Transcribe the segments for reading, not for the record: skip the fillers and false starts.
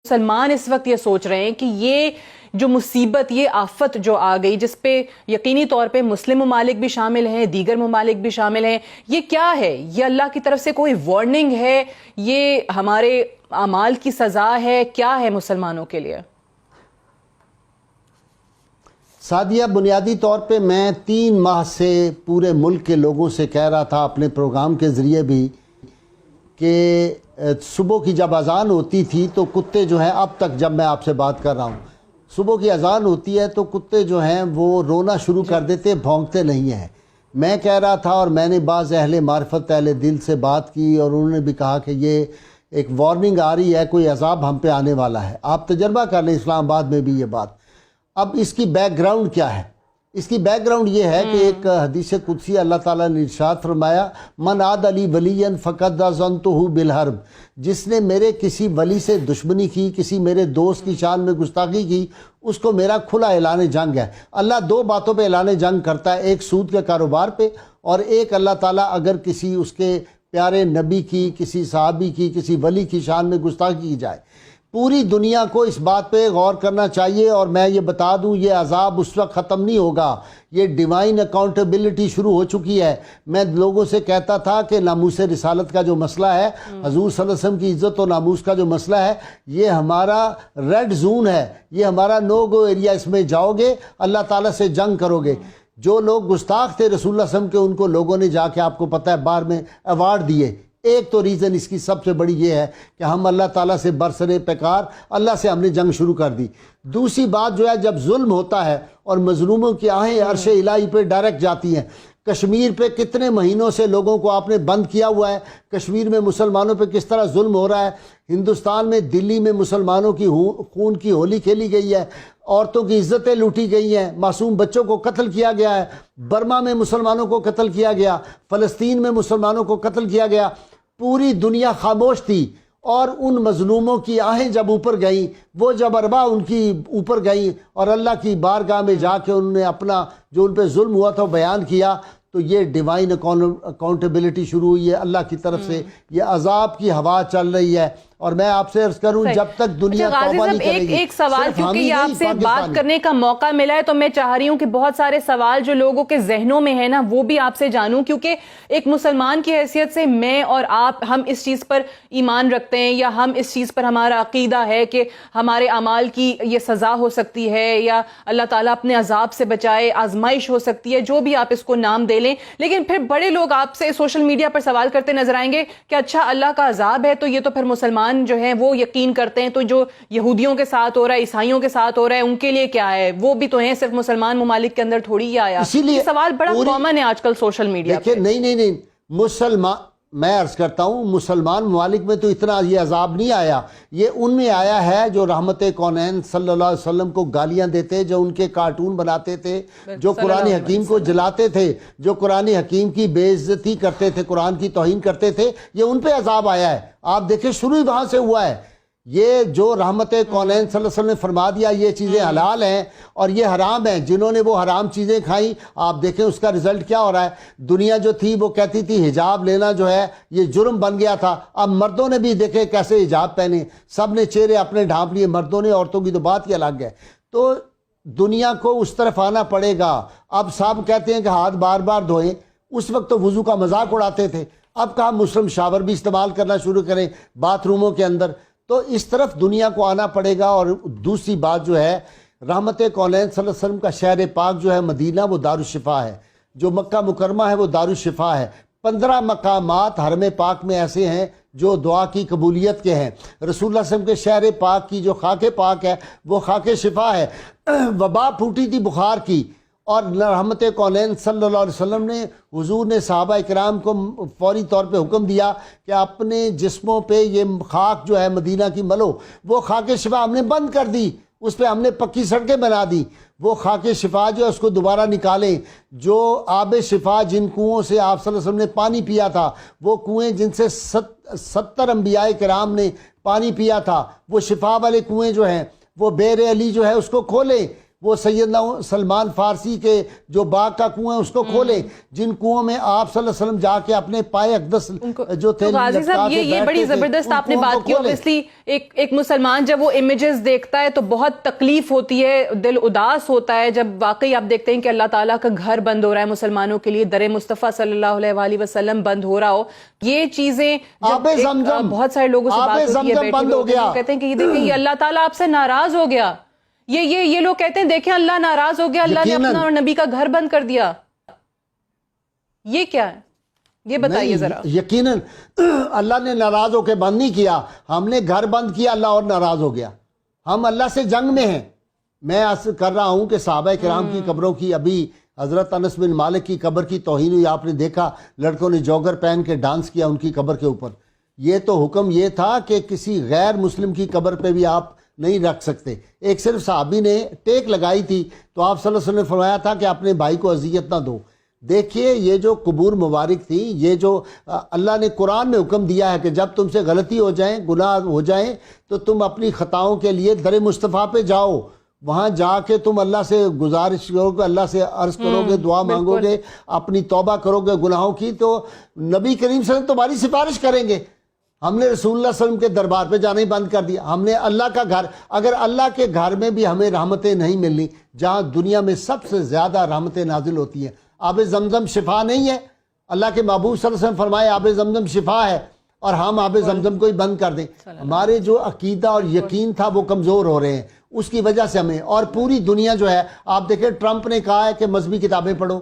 مسلمان اس وقت یہ سوچ رہے ہیں کہ یہ جو مصیبت، یہ آفت جو آ گئی، جس پہ یقینی طور پہ مسلم ممالک بھی شامل ہیں، دیگر ممالک بھی شامل ہیں، یہ کیا ہے؟ یہ اللہ کی طرف سے کوئی وارننگ ہے؟ یہ ہمارے اعمال کی سزا ہے؟ کیا ہے مسلمانوں کے لیے؟ سعدیہ، بنیادی طور پہ میں 3 ماہ سے پورے ملک کے لوگوں سے کہہ رہا تھا اپنے پروگرام کے ذریعے بھی کہ صبح کی جب اذان ہوتی تھی تو کتے جو ہیں، اب تک جب میں آپ سے بات کر رہا ہوں، صبح کی اذان ہوتی ہے تو کتے جو ہیں وہ رونا شروع کر دیتے، بھونکتے نہیں ہیں۔ میں کہہ رہا تھا اور میں نے بعض اہل معرفت، اہل دل سے بات کی اور انہوں نے بھی کہا کہ یہ ایک وارننگ آ رہی ہے، کوئی عذاب ہم پہ آنے والا ہے۔ آپ تجربہ کر لیں، اسلام آباد میں بھی یہ بات۔ اب اس کی بیک گراؤنڈ کیا ہے؟ اس کی بیک گراؤنڈ یہ ہے کہ ایک حدیث قدسی اللہ تعالیٰ نے ارشاد فرمایا، من عاد علی ولی فقد آذنتہ بالحرب، جس نے میرے کسی ولی سے دشمنی کی، کسی میرے دوست کی شان میں گستاخی کی، اس کو میرا کھلا اعلان جنگ ہے۔ اللہ 2 باتوں پہ اعلان جنگ کرتا ہے، ایک سود کے کاروبار پہ، اور ایک اللہ تعالیٰ اگر کسی اس کے پیارے نبی کی، کسی صحابی کی، کسی ولی کی شان میں گستاخی کی جائے۔ پوری دنیا کو اس بات پہ غور کرنا چاہیے، اور میں یہ بتا دوں یہ عذاب اس وقت ختم نہیں ہوگا، یہ ڈیوائن اکاؤنٹیبلٹی شروع ہو چکی ہے۔ میں لوگوں سے کہتا تھا کہ ناموس رسالت کا جو مسئلہ ہے، حضور صلی اللہ علیہ وسلم کی عزت و ناموس کا جو مسئلہ ہے، یہ ہمارا ریڈ زون ہے، یہ ہمارا نو گو ایریا، اس میں جاؤ گے اللہ تعالیٰ سے جنگ کرو گے۔ جو لوگ گستاخ تھے رسول اللہ صلی اللہ علیہ وسلم کے، ان کو لوگوں نے جا کے آپ کو پتہ ہے بار میں ایوارڈ دیے۔ ایک تو ریزن اس کی سب سے بڑی یہ ہے کہ ہم اللہ تعالیٰ سے برسر پیکار، اللہ سے ہم نے جنگ شروع کر دی۔ دوسری بات جو ہے، جب ظلم ہوتا ہے اور مظلوموں کی آہیں عرش الہی پہ ڈائریکٹ جاتی ہیں۔ کشمیر پہ کتنے مہینوں سے لوگوں کو آپ نے بند کیا ہوا ہے، کشمیر میں مسلمانوں پہ کس طرح ظلم ہو رہا ہے۔ ہندوستان میں دلی میں مسلمانوں کی خون کی ہولی کھیلی گئی ہے، عورتوں کی عزتیں لوٹی گئی ہیں، معصوم بچوں کو قتل کیا گیا ہے، برما میں مسلمانوں کو قتل کیا گیا، فلسطین میں مسلمانوں کو قتل کیا گیا۔ پوری دنیا خاموش تھی، اور ان مظلوموں کی آہیں جب اوپر گئیں، وہ جب ارباں ان کی اوپر گئیں اور اللہ کی بارگاہ میں جا کے انہوں نے اپنا جو ان پہ ظلم ہوا تھا بیان کیا، تو یہ ڈیوائن اکاؤنٹیبلٹی شروع ہوئی ہے اللہ کی طرف سے۔ یہ عذاب کی ہوا چل رہی ہے، اور میں آپ سے عرض کروں جب تک دنیا توبہ نہیں کرے گی۔ ایک سوال، کیونکہ یہ آپ سے بات کرنے کا موقع ملا ہے تو میں چاہ رہی ہوں کہ بہت سارے سوال جو لوگوں کے ذہنوں میں ہے نا، وہ بھی آپ سے جانوں، کیونکہ ایک مسلمان کی حیثیت سے میں اور آپ، ہم اس چیز پر ایمان رکھتے ہیں، یا ہم اس چیز پر ہمارا عقیدہ ہے کہ ہمارے اعمال کی یہ سزا ہو سکتی ہے، یا اللہ تعالیٰ اپنے عذاب سے بچائے، آزمائش ہو سکتی ہے، جو بھی آپ اس کو نام دے لیں۔ لیکن پھر بڑے لوگ آپ سے سوشل میڈیا پر سوال کرتے نظر آئیں گے کہ اچھا اللہ کا عذاب ہے تو یہ تو پھر مسلمان جو ہیں وہ یقین کرتے ہیں، تو جو یہودیوں کے ساتھ ہو رہا ہے، عیسائیوں کے ساتھ ہو رہا ہے، ان کے لیے کیا ہے؟ وہ بھی تو ہیں، صرف مسلمان ممالک کے اندر تھوڑی ہی آیا۔ یہ سوال بڑا کامن ہے آج کل سوشل میڈیا پہ۔ نہیں، مسلمان، میں عرض کرتا ہوں مسلمان ممالک میں تو اتنا یہ عذاب نہیں آیا، یہ ان میں آیا ہے جو رحمت کونین صلی اللہ علیہ وسلم کو گالیاں دیتے، جو ان کے کارٹون بناتے تھے، جو قرآن حکیم کو جلاتے تھے، جو قرآن حکیم کی بے عزتی کرتے تھے، قرآن کی توہین کرتے تھے، یہ ان پہ عذاب آیا ہے۔ آپ دیکھیں شروع ہی وہاں سے ہوا ہے۔ یہ جو رحمت کونین صلی اللہ علیہ وسلم نے فرما دیا یہ چیزیں حلال ہیں اور یہ حرام ہیں، جنہوں نے وہ حرام چیزیں کھائیں، آپ دیکھیں اس کا رزلٹ کیا ہو رہا ہے۔ دنیا جو تھی وہ کہتی تھی حجاب لینا جو ہے یہ جرم بن گیا تھا، اب مردوں نے بھی دیکھے کیسے حجاب پہنے، سب نے چہرے اپنے ڈھانپ لیے، مردوں نے، عورتوں کی تو بات ہی الگ ہے۔ تو دنیا کو اس طرف آنا پڑے گا۔ اب سب کہتے ہیں کہ ہاتھ بار بار دھوئیں، اس وقت تو وضو کا مذاق اڑاتے تھے، اب کہا مسلم شاور بھی استعمال کرنا شروع کریں باتھ روموں کے اندر۔ تو اس طرف دنیا کو آنا پڑے گا۔ اور دوسری بات جو ہے، رحمت کونین صلی اللہ علیہ وسلم کا شہر پاک جو ہے مدینہ، وہ دارالشفا ہے، جو مکہ مکرمہ ہے وہ دارالشفا ہے۔ 15 مقامات حرم پاک میں ایسے ہیں جو دعا کی قبولیت کے ہیں۔ رسول اللہ صلی اللہ علیہ وسلم کے شہر پاک کی جو خاک پاک ہے وہ خاک شفا ہے۔ وبا پھوٹی تھی بخار کی، اور رحمت کونین صلی اللہ علیہ وسلم نے، حضور نے صحابہ اکرام کو فوری طور پہ حکم دیا کہ اپنے جسموں پہ یہ خاک جو ہے مدینہ کی ملو۔ وہ خاک شفا ہم نے بند کر دی، اس پہ ہم نے پکی سڑکیں بنا دی۔ وہ خاک شفا جو ہے اس کو دوبارہ نکالیں۔ جو آب شفا جن کنوؤں سے آپ صلی اللہ علیہ وسلم نے پانی پیا تھا، وہ کنویں جن سے 70 انبیاء کرام نے پانی پیا تھا، وہ شفا والے کنویں جو ہیں، وہ بیر علی جو ہے اس کو کھولیں۔ وہ سیدنا سلمان فارسی کے جو باغ کا کنواں ہے اس کو کھولیں، جن کنووں میں آپ صلی اللہ علیہ وسلم جا کے اپنے پائے اقدس جو تھے غازی صاحب یہ بڑی زبردست آپ نے بات کی. اوبیسلی ایک مسلمان جب وہ امیجز دیکھتا ہے تو بہت تکلیف ہوتی ہے، دل اداس ہوتا ہے جب واقعی آپ دیکھتے ہیں کہ اللہ تعالیٰ کا گھر بند ہو رہا ہے مسلمانوں کے لیے، در مصطفیٰ صلی اللہ علیہ وآلہ وسلم بند ہو رہا ہو. یہ چیزیں بہت سارے لوگوں سے بات ہوتی ہے، بیٹھے لوگ کہتے ہیں کہ یہ دیکھیں یہ اللہ تعالیٰ آپ سے ناراض ہو گیا. یہ لوگ کہتے ہیں دیکھیں اللہ ناراض ہو گیا، اللہ نے اپنا اور نبی کا گھر بند کر دیا. یہ کیا ہے؟ یہ بتائیے ذرا. یقیناً اللہ نے ناراض ہو کے بند نہیں کیا، ہم نے گھر بند کیا، اللہ اور ناراض ہو گیا. ہم اللہ سے جنگ میں ہیں. میں عرض کر رہا ہوں کہ صحابہ کرام کی قبروں کی، ابھی حضرت انس بن مالک کی قبر کی توہین ہوئی، آپ نے دیکھا لڑکوں نے جوگر پہن کے ڈانس کیا ان کی قبر کے اوپر. یہ تو حکم یہ تھا کہ کسی غیر مسلم کی قبر پہ بھی آپ نہیں رکھ سکتے. ایک صرف صحابی نے ٹیک لگائی تھی تو آپ صلی اللہ علیہ وسلم نے فرمایا تھا کہ اپنے بھائی کو اذیت نہ دو. دیکھیے یہ جو قبور مبارک تھی، یہ جو اللہ نے قرآن میں حکم دیا ہے کہ جب تم سے غلطی ہو جائیں، گناہ ہو جائیں تو تم اپنی خطاؤں کے لیے در مصطفیٰ پہ جاؤ، وہاں جا کے تم اللہ سے گزارش کرو گے، اللہ سے عرض کرو گے، دعا مانگو گے، اپنی توبہ کرو گے گناہوں کی، تو نبی کریم صلی اللہ علیہ وسلم تمہاری سفارش کریں گے. ہم نے رسول اللہ صلی اللہ علیہ وسلم کے دربار پہ جانا ہی بند کر دیا. ہم نے اللہ کا گھر، اگر اللہ کے گھر میں بھی ہمیں رحمتیں نہیں ملنی، جہاں دنیا میں سب سے زیادہ رحمتیں نازل ہوتی ہیں، آب زمزم شفا نہیں ہے؟ اللہ کے محبوب صلی اللہ علیہ وسلم فرمائے آب زمزم شفا ہے، اور ہم آب زمزم کو ہی بند کر دیں. ہمارے جو عقیدہ اور یقین تھا وہ کمزور ہو رہے ہیں، اس کی وجہ سے ہمیں. اور پوری دنیا جو ہے، آپ دیکھیں ٹرمپ نے کہا ہے کہ مذہبی کتابیں پڑھو،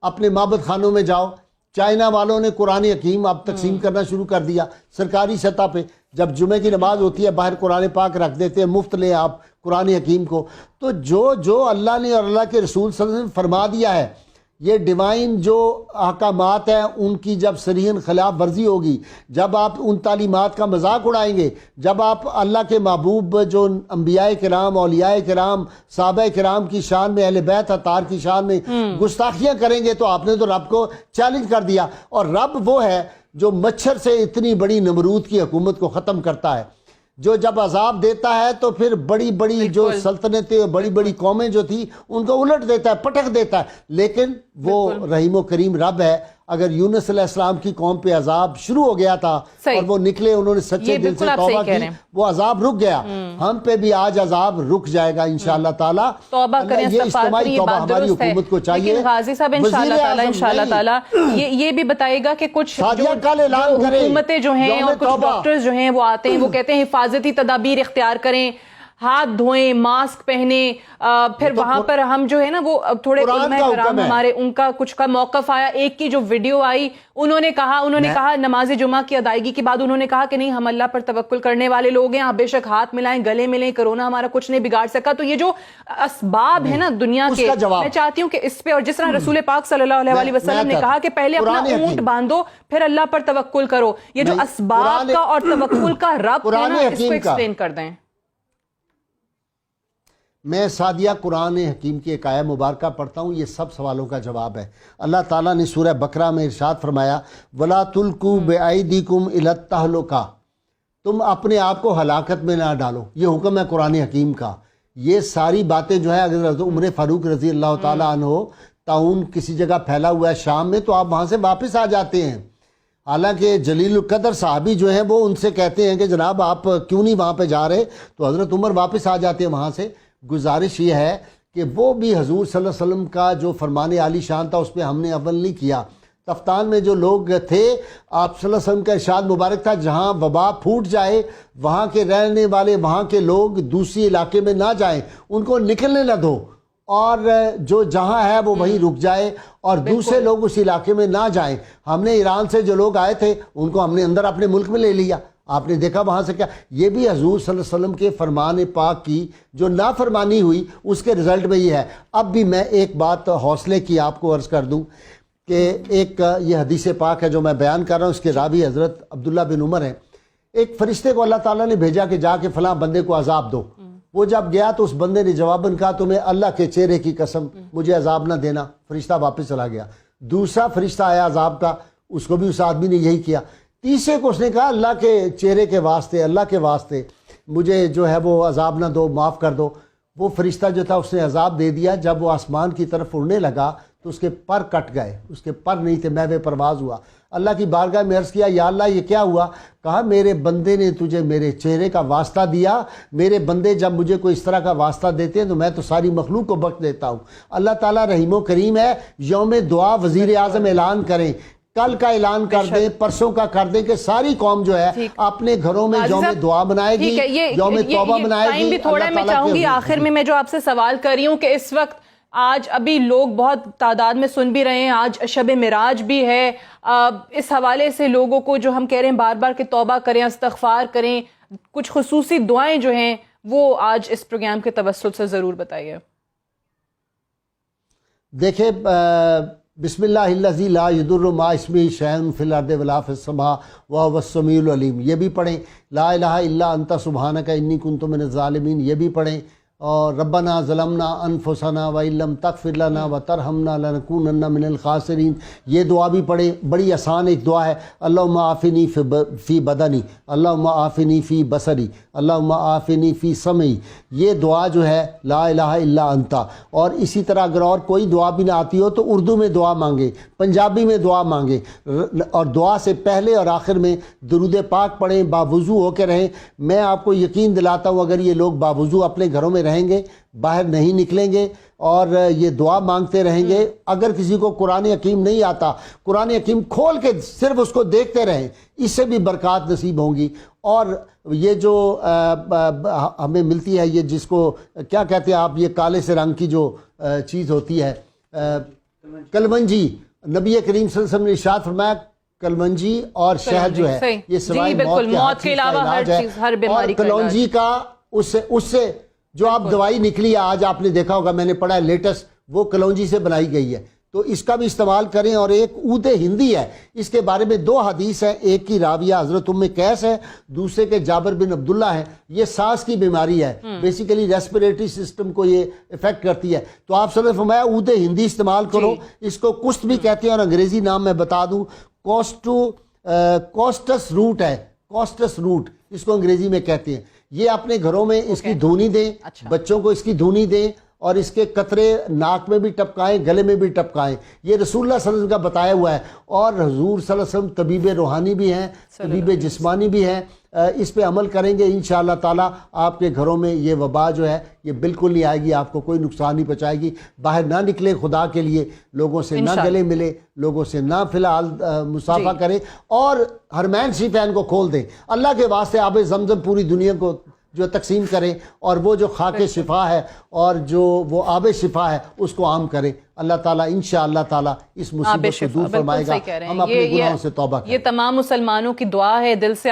اپنے معبد خانوں میں جاؤ. چائنا والوں نے قرآن حکیم اب تقسیم کرنا شروع کر دیا سرکاری سطح پہ. جب جمعے کی نماز ہوتی ہے باہر قرآن پاک رکھ دیتے ہیں، مفت لیں آپ قرآن حکیم کو. تو جو اللہ نے اور اللہ کے رسول صلی اللہ علیہ وسلم فرما دیا ہے، یہ ڈیوائن جو احکامات ہیں ان کی جب صریحاً خلاف ورزی ہوگی، جب آپ ان تعلیمات کا مذاق اڑائیں گے، جب آپ اللہ کے محبوب جو انبیاء کرام، اولیاء کرام، صحابہ کرام کی شان میں، اہل بیت اطہار کی شان میں گستاخیاں کریں گے، تو آپ نے تو رب کو چیلنج کر دیا. اور رب وہ ہے جو مچھر سے اتنی بڑی نمرود کی حکومت کو ختم کرتا ہے، جو جب عذاب دیتا ہے تو پھر بڑی بڑی جو سلطنتیں، بڑی بڑی قومیں جو تھی ان کو الٹ دیتا ہے، پٹک دیتا ہے. لیکن وہ رحیم و کریم رب ہے. اگر یونس علیہ السلام کی قوم پہ عذاب شروع ہو گیا تھا اور وہ نکلے، انہوں نے سچے دل سے توبہ کی، وہ عذاب رک گیا. ہم پہ بھی آج عذاب رک جائے گا انشاءاللہ تعالی. توبہ کریں، یہ اجتماعی توبہ ہماری حکومت کو چاہیے. لیکن غازی صاحب انشاءاللہ تعالی یہ بھی بتائے گا کہ کچھ حکومتیں جو ہیں اور کچھ ڈاکٹرز جو ہیں وہ آتے ہیں، وہ کہتے ہیں حفاظتی تدابیر اختیار کریں، ہاتھ دھوئیں، ماسک پہنیں. پھر وہاں پر ہم جو ہے نا وہ تھوڑے علماء کرام ہمارے، ان کا کچھ کا موقف آیا. ایک کی جو ویڈیو آئی، انہوں نے کہا نماز جمعہ کی ادائیگی کے بعد انہوں نے کہا کہ نہیں، ہم اللہ پر توکل کرنے والے لوگ ہیں، آپ بے شک ہاتھ ملائیں، گلے ملیں، کرونا ہمارا کچھ نہیں بگاڑ سکا. تو یہ جو اسباب ہیں نا دنیا کے، میں چاہتی ہوں کہ اس پہ، اور جس طرح رسول پاک صلی اللہ علیہ وآلہ وسلم نے کہا کہ پہلے اپنا اونٹ باندھو پھر اللہ پر توکل کرو، یہ جو اسباب کا اور توکل کا ربط ہے نا، اس کو ایکسپلین کر دیں. میں سعدیہ قرآن حکیم کی ایک آیہ مبارکہ پڑھتا ہوں، یہ سب سوالوں کا جواب ہے. اللہ تعالیٰ نے سورہ بقرہ میں ارشاد فرمایا، وَلَا تُلْقُوا بِأَيْدِيكُمْ إِلَى التَّهْلُكَةِ، تم اپنے آپ کو ہلاکت میں نہ ڈالو. یہ حکم ہے قرآن حکیم کا. یہ ساری باتیں جو ہے، اگر عمر فاروق رضی اللہ تعالیٰ عنہ طاعون کسی جگہ پھیلا ہوا ہے شام میں، تو آپ وہاں سے واپس آ جاتے ہیں. حالانکہ جلیل القدر صحابی جو ہیں وہ ان سے کہتے ہیں کہ جناب آپ کیوں نہیں وہاں پہ جا رہے، تو حضرت عمر واپس آ جاتے ہیں وہاں سے. گزارش یہ ہے کہ وہ بھی حضور صلی اللہ علیہ وسلم کا جو فرمان عالی شان تھا اس پہ ہم نے عمل نہیں کیا. تفتان میں جو لوگ تھے، آپ صلی اللہ علیہ وسلم کا ارشاد مبارک تھا، جہاں وبا پھوٹ جائے وہاں کے رہنے والے، وہاں کے لوگ دوسری علاقے میں نہ جائیں، ان کو نکلنے نہ دو، اور جو جہاں ہے وہ وہیں رک جائے، اور دوسرے لوگ اس علاقے میں نہ جائیں. ہم نے ایران سے جو لوگ آئے تھے ان کو ہم نے اندر اپنے ملک میں لے لیا. آپ نے دیکھا وہاں سے کیا، یہ بھی حضور صلی اللہ علیہ وسلم کے فرمان پاک کی جو نافرمانی ہوئی اس کے رزلٹ میں یہ ہے. اب بھی میں ایک بات حوصلے کی آپ کو عرض کر دوں کہ ایک یہ حدیث پاک ہے جو میں بیان کر رہا ہوں، اس کے راوی حضرت عبداللہ بن عمر ہیں. ایک فرشتے کو اللہ تعالیٰ نے بھیجا کہ جا کے فلاں بندے کو عذاب دو. وہ جب گیا تو اس بندے نے جواباً کہا، تمہیں اللہ کے چہرے کی قسم مجھے عذاب نہ دینا. فرشتہ واپس چلا گیا. دوسرا فرشتہ آیا عذاب کا، اس کو بھی اس آدمی نے یہی کیا. تیسرے کو اس نے کہا، اللہ کے چہرے کے واسطے، اللہ کے واسطے مجھے جو ہے وہ عذاب نہ دو، معاف کر دو. وہ فرشتہ جو تھا اس نے عذاب دے دیا. جب وہ آسمان کی طرف اڑنے لگا تو اس کے پر کٹ گئے, اس کے پر نہیں تھے, محو پرواز ہوا. اللہ کی بارگاہ میں عرض کیا یا اللہ یہ کیا ہوا؟ کہا میرے بندے نے تجھے میرے چہرے کا واسطہ دیا. میرے بندے جب مجھے کوئی اس طرح کا واسطہ دیتے ہیں تو میں تو ساری مخلوق کو بخش دیتا ہوں. اللہ تعالیٰ رحیم و کریم ہے. یوم دعا وزیر اعظم اعلان کریں, کل کا اعلان کر دیں, پرسوں کا کر دیں کہ ساری قوم جو ہے اپنے گھروں میں یوم دعا منائے گی, یوم توبہ منائے گی. بھی تھوڑا میں چاہوں گی آخر میں جو آپ سے سوال کر رہی ہوں کہ اس وقت آج ابھی لوگ بہت تعداد میں سن بھی رہے ہیں, آج شب معراج بھی ہے, اس حوالے سے لوگوں کو جو ہم کہہ رہے ہیں بار بار کہ توبہ کریں, استغفار کریں, کچھ خصوصی دعائیں جو ہیں وہ آج اس پروگرام کے توسط سے ضرور بتائیے. دیکھیں بسم اللہ الذی لا یضر مع اسمہ شیء فی الارض ولا فی السماء وہو السمیع العلیم, یہ بھی پڑھیں. لا الہ الا انت سبحانک انی کنت من الظالمین, یہ بھی پڑھیں. اور ربنا ظلمنا انفسنا وان لم تغفر لنا وترحمنا لنکونن من الخاسرین, یہ دعا بھی پڑھیں. بڑی آسان ایک دعا ہے, اللہم عافنی فی بدنی, اللہم عافنی فی بصری, اللہم عافنی فی سمعی. یہ دعا جو ہے لا الہ الا انت. اور اسی طرح اگر اور کوئی دعا بھی نہ آتی ہو تو اردو میں دعا مانگے, پنجابی میں دعا مانگے, اور دعا سے پہلے اور آخر میں درود پاک پڑھیں, باوضو ہو کے رہیں. میں آپ کو یقین دلاتا ہوں اگر یہ لوگ باوضو اپنے گھروں میں رہیں گے, باہر نہیں نکلیں گے اور یہ دعا مانگتے رہیں گے. اگر کسی کو قرآن حکیم نہیں آتا, قرآن حکیم کھول کے صرف اس کو دیکھتے رہیں, اس سے بھی برکات نصیب ہوں گی. اور یہ جو ہمیں ملتی ہے, یہ جس کو کیا کہتے ہیں آپ, یہ کالے سے رنگ کی جو چیز ہوتی ہے کلونجی, نبی کریم صلی اللہ علیہ وسلم نے ارشاد فرمایا کلونجی اور شہد جو ہے یہ سوائے موت کے علاوہ ہر چیز, ہر بیماری کا کلونجی کا اس سے جو آپ دوائی نکلی ہے, آج آپ نے دیکھا ہوگا, میں نے پڑھا ہے لیٹسٹ, وہ کلونجی سے بنائی گئی ہے, تو اس کا بھی استعمال کریں. اور ایک عود ہندی ہے, اس کے بارے میں 2 حدیث ہیں, ایک کی راویہ حضرت ام قیس ہے, دوسرے کے جابر بن عبداللہ ہے. یہ سانس کی بیماری ہے, بیسیکلی ریسپیریٹری سسٹم کو یہ افیکٹ کرتی ہے. تو آپ صلی اللہ علیہ وسلم نے فرمایا عود ہندی استعمال کرو. اس کو کشت بھی کہتے ہیں, اور انگریزی نام میں بتا دوں کوسٹس روٹ ہے, کوسٹس روٹ اس کو انگریزی میں کہتے ہیں. یہ اپنے گھروں میں اس کی دھونی دیں, بچوں کو اس کی دھونی دیں, اور اس کے قطرے ناک میں بھی ٹپکائیں, گلے میں بھی ٹپکائیں. یہ رسول اللہ صلی اللہ علیہ وسلم کا بتایا ہوا ہے. اور حضور صلی اللہ علیہ وسلم طبیب روحانی بھی ہیں, طبیب جسمانی بھی ہیں. اس پہ عمل کریں گے انشاءاللہ تعالیٰ آپ کے گھروں میں یہ وبا جو ہے یہ بالکل نہیں آئے گی, آپ کو کوئی نقصان نہیں پہنچائے گی. باہر نہ نکلیں خدا کے لیے, لوگوں سے نہ گلے ملے, لوگوں سے نہ فی الحال مصافحہ کریں, اور حرمین شریفین کو کھول دیں. اللہ کے واسطے آب زمزم پوری دنیا کو جو تقسیم کریں, اور وہ جو خاک شفا ہے اور جو وہ آب شفا ہے اس کو عام کریں. اللہ تعالیٰ انشاءاللہ تعالیٰ اس مصیبت کو دور فرمائے گا. ہم اپنے گناہوں سے توبہ کریں. یہ تمام مسلمانوں کی دعا ہے, دل سے